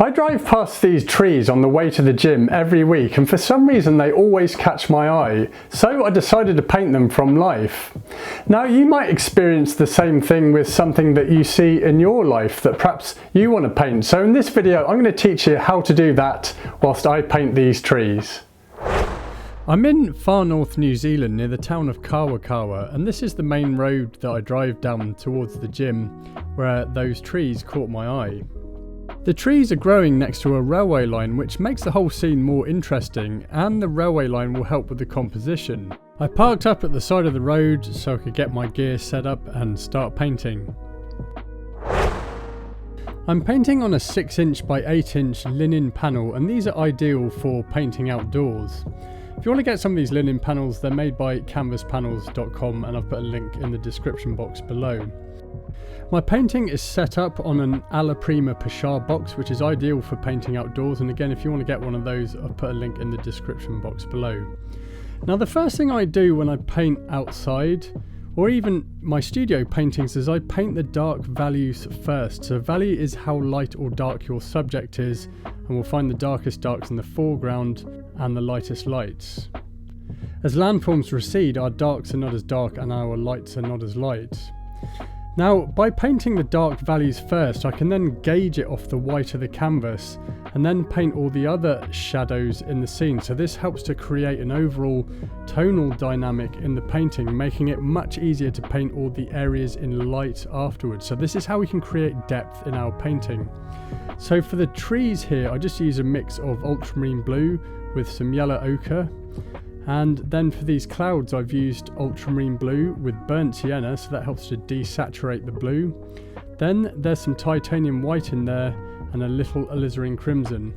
I drive past these trees on the way to the gym every week, and for some reason they always catch my eye, so I decided to paint them from life. Now you might experience the same thing with something that you see in your life that perhaps you want to paint, so in this video I'm going to teach you how to do that whilst I paint these trees. I'm in far north New Zealand near the town of Kawa, and this is the main road that I drive down towards the gym where those trees caught my eye. The trees are growing next to a railway line, which makes the whole scene more interesting, and the railway line will help with the composition. I parked up at the side of the road so I could get my gear set up and start painting. I'm painting on a 6" by 8" linen panel, and these are ideal for painting outdoors. If you want to get some of these linen panels, they're made by canvaspanels.com, and I've put a link in the description box below. My painting is set up on an Alla Prima Pashar box, which is ideal for painting outdoors, and again if you want to get one of those, I've put a link in the description box below. Now the first thing I do when I paint outside, or even my studio paintings, is I paint the dark values first. So value is how light or dark your subject is, and we'll find the darkest darks in the foreground and the lightest lights. As landforms recede, our darks are not as dark and our lights are not as light. Now, by painting the dark values first, I can then gauge it off the white of the canvas and then paint all the other shadows in the scene. So this helps to create an overall tonal dynamic in the painting, making it much easier to paint all the areas in light afterwards. So this is how we can create depth in our painting. So for the trees here, I just use a mix of ultramarine blue with some yellow ochre. And then for these clouds I've used ultramarine blue with burnt sienna, so that helps to desaturate the blue. Then there's some titanium white in there and a little alizarin crimson.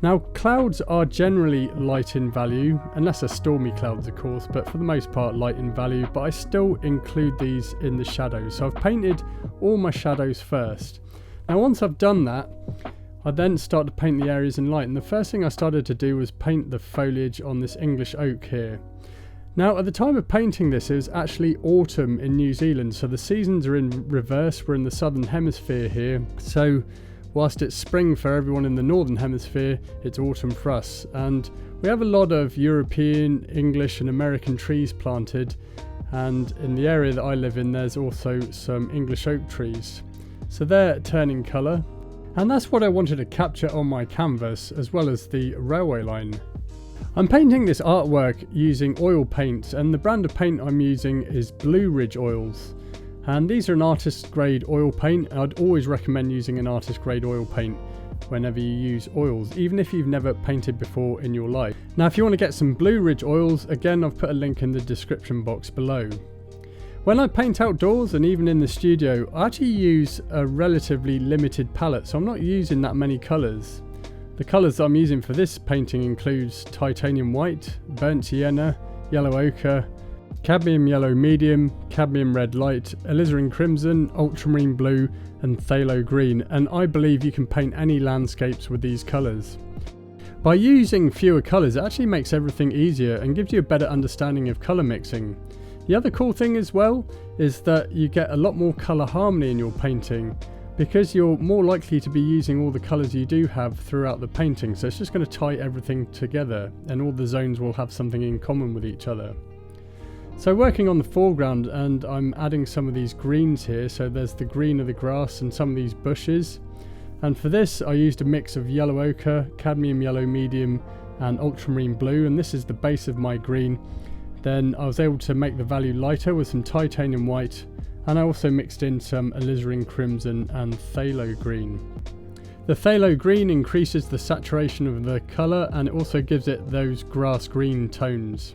Now clouds are generally light in value, unless they're stormy clouds of course, but for the most part light in value, but I still include these in the shadows. So I've painted all my shadows first. Now once I've done that, I then start to paint the areas in light, and the first thing I started to do was paint the foliage on this English oak here. Now at the time of painting this, it was actually autumn in New Zealand, so the seasons are in reverse. We're in the southern hemisphere here, so whilst it's spring for everyone in the northern hemisphere, it's autumn for us, and we have a lot of European, English and American trees planted, and in the area that I live in there's also some English oak trees. So they're turning colour. And that's what I wanted to capture on my canvas, as well as the railway line. I'm painting this artwork using oil paints, and the brand of paint I'm using is Blue Ridge Oils. And these are an artist grade oil paint. I'd always recommend using an artist grade oil paint whenever you use oils, even if you've never painted before in your life. Now if you want to get some Blue Ridge oils, again I've put a link in the description box below. When I paint outdoors and even in the studio, I actually use a relatively limited palette, so I'm not using that many colours. The colours that I'm using for this painting includes titanium white, burnt sienna, yellow ochre, cadmium yellow medium, cadmium red light, alizarin crimson, ultramarine blue and phthalo green, and I believe you can paint any landscapes with these colours. By using fewer colours, it actually makes everything easier and gives you a better understanding of colour mixing. The other cool thing as well is that you get a lot more colour harmony in your painting, because you're more likely to be using all the colours you do have throughout the painting, so it's just going to tie everything together and all the zones will have something in common with each other. So working on the foreground, and I'm adding some of these greens here, so there's the green of the grass and some of these bushes, and for this I used a mix of yellow ochre, cadmium yellow medium and ultramarine blue, and this is the base of my green. Then I was able to make the value lighter with some titanium white, and I also mixed in some alizarin crimson and phthalo green. The phthalo green increases the saturation of the colour, and it also gives it those grass green tones.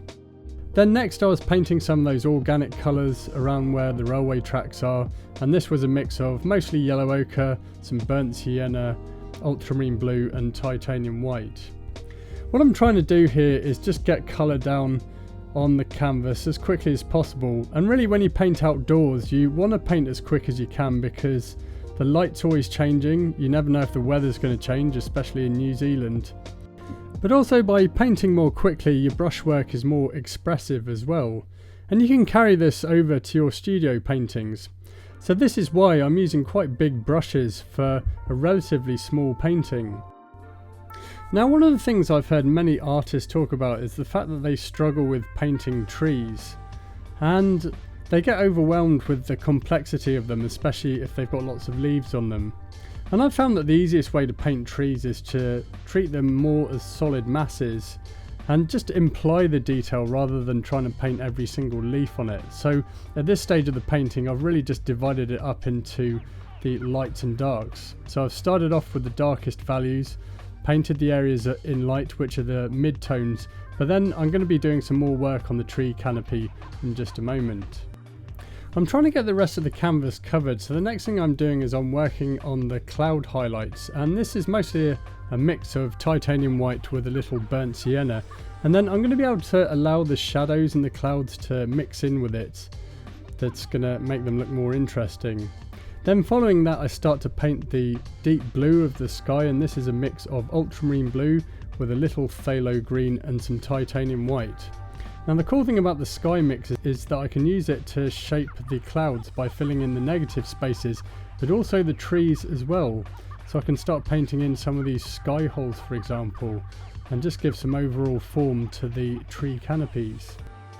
Then next I was painting some of those organic colours around where the railway tracks are, and this was a mix of mostly yellow ochre, some burnt sienna, ultramarine blue and titanium white. What I'm trying to do here is just get colour down on the canvas as quickly as possible, and really when you paint outdoors you want to paint as quick as you can, because the light's always changing. You never know if the weather's going to change, especially in New Zealand. But also by painting more quickly, your brushwork is more expressive as well, and you can carry this over to your studio paintings. So this is why I'm using quite big brushes for a relatively small painting. Now, one of the things I've heard many artists talk about is the fact that they struggle with painting trees, and they get overwhelmed with the complexity of them, especially if they've got lots of leaves on them. And I've found that the easiest way to paint trees is to treat them more as solid masses and just imply the detail rather than trying to paint every single leaf on it. So at this stage of the painting, I've really just divided it up into the lights and darks. So I've started off with the darkest values, painted the areas in light, which are the mid-tones, but then I'm going to be doing some more work on the tree canopy in just a moment. I'm trying to get the rest of the canvas covered, so the next thing I'm doing is I'm working on the cloud highlights, and this is mostly a mix of titanium white with a little burnt sienna, and then I'm going to be able to allow the shadows in the clouds to mix in with it. That's going to make them look more interesting. Then following that, I start to paint the deep blue of the sky, and this is a mix of ultramarine blue with a little phthalo green and some titanium white. Now the cool thing about the sky mix is that I can use it to shape the clouds by filling in the negative spaces, but also the trees as well. So I can start painting in some of these sky holes, for example, and just give some overall form to the tree canopies.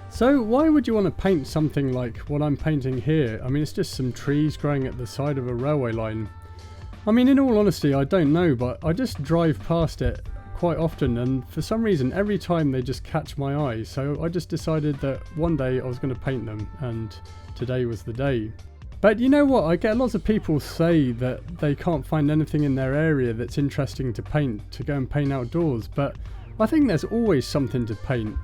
So why would you want to paint something like what I'm painting here? I mean, it's just some trees growing at the side of a railway line. I mean, in all honesty, I don't know, but I just drive past it quite often, and for some reason every time they just catch my eye. So I just decided that one day I was going to paint them, and today was the day. But you know what, I get lots of people say that they can't find anything in their area that's interesting to paint, to go and paint outdoors, but I think there's always something to paint.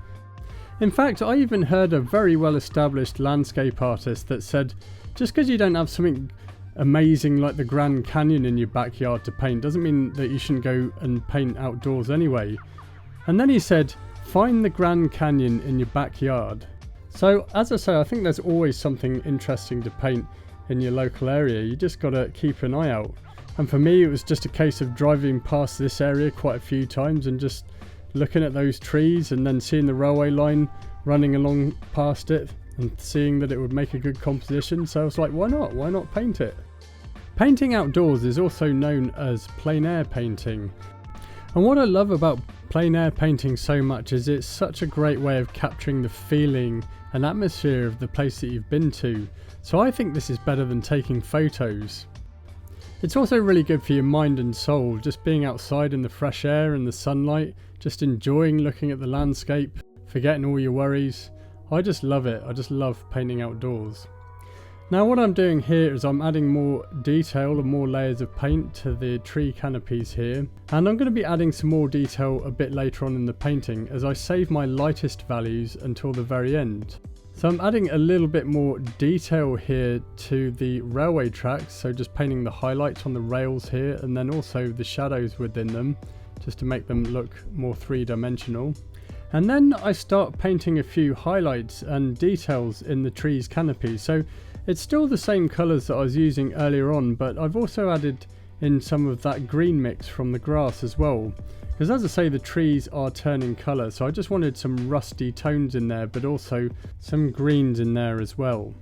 In fact, I even heard a very well established landscape artist that said, just because you don't have something amazing like the Grand Canyon in your backyard to paint doesn't mean that you shouldn't go and paint outdoors anyway. And then he said, find the Grand Canyon in your backyard. So as I say, I think there's always something interesting to paint in your local area. You just got to keep an eye out. And for me, it was just a case of driving past this area quite a few times and just looking at those trees and then seeing the railway line running along past it and seeing that it would make a good composition. So I was like, why not paint it? Painting outdoors is also known as plein air painting. And what I love about plein air painting so much is it's such a great way of capturing the feeling and atmosphere of the place that you've been to. So I think this is better than taking photos. It's also really good for your mind and soul, just being outside in the fresh air and the sunlight, just enjoying looking at the landscape, forgetting all your worries. I just love it. I just love painting outdoors. Now what I'm doing here is I'm adding more detail and more layers of paint to the tree canopies here, and I'm going to be adding some more detail a bit later on in the painting as I save my lightest values until the very end. So I'm adding a little bit more detail here to the railway tracks, so just painting the highlights on the rails here and then also the shadows within them just to make them look more three-dimensional. And then I start painting a few highlights and details in the tree's canopy. So it's still the same colours that I was using earlier on, but I've also added in some of that green mix from the grass as well. Because as I say, the trees are turning colour, so I just wanted some rusty tones in there, but also some greens in there as well.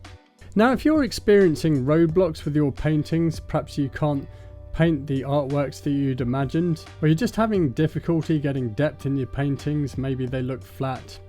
Now if you're experiencing roadblocks with your paintings, perhaps you can't paint the artworks that you'd imagined, or you're just having difficulty getting depth in your paintings, maybe they look flat.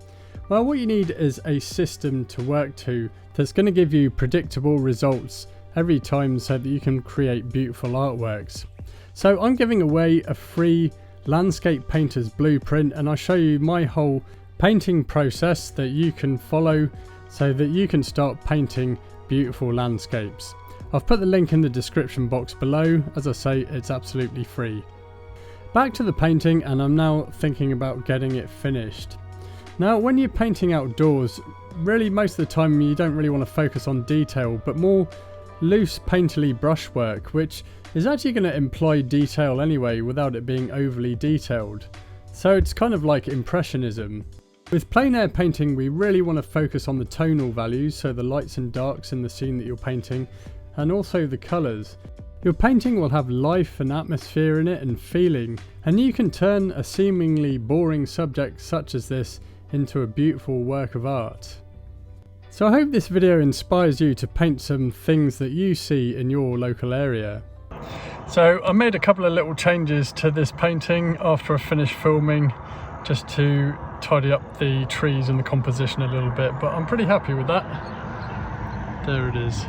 Well, what you need is a system to work to that's going to give you predictable results every time so that you can create beautiful artworks. So I'm giving away a free landscape painter's blueprint, and I show you my whole painting process that you can follow so that you can start painting beautiful landscapes. I've put the link in the description box below. As I say, it's absolutely free. Back to the painting, and I'm now thinking about getting it finished. Now when you're painting outdoors, really most of the time you don't really want to focus on detail, but more loose painterly brushwork, which is actually going to imply detail anyway without it being overly detailed. So it's kind of like impressionism. With plein air painting, we really want to focus on the tonal values, so the lights and darks in the scene that you're painting, and also the colours. Your painting will have life and atmosphere in it and feeling, and you can turn a seemingly boring subject such as this into a beautiful work of art. So I hope this video inspires you to paint some things that you see in your local area. So I made a couple of little changes to this painting after I finished filming, just to tidy up the trees and the composition a little bit, but I'm pretty happy with that. There it is.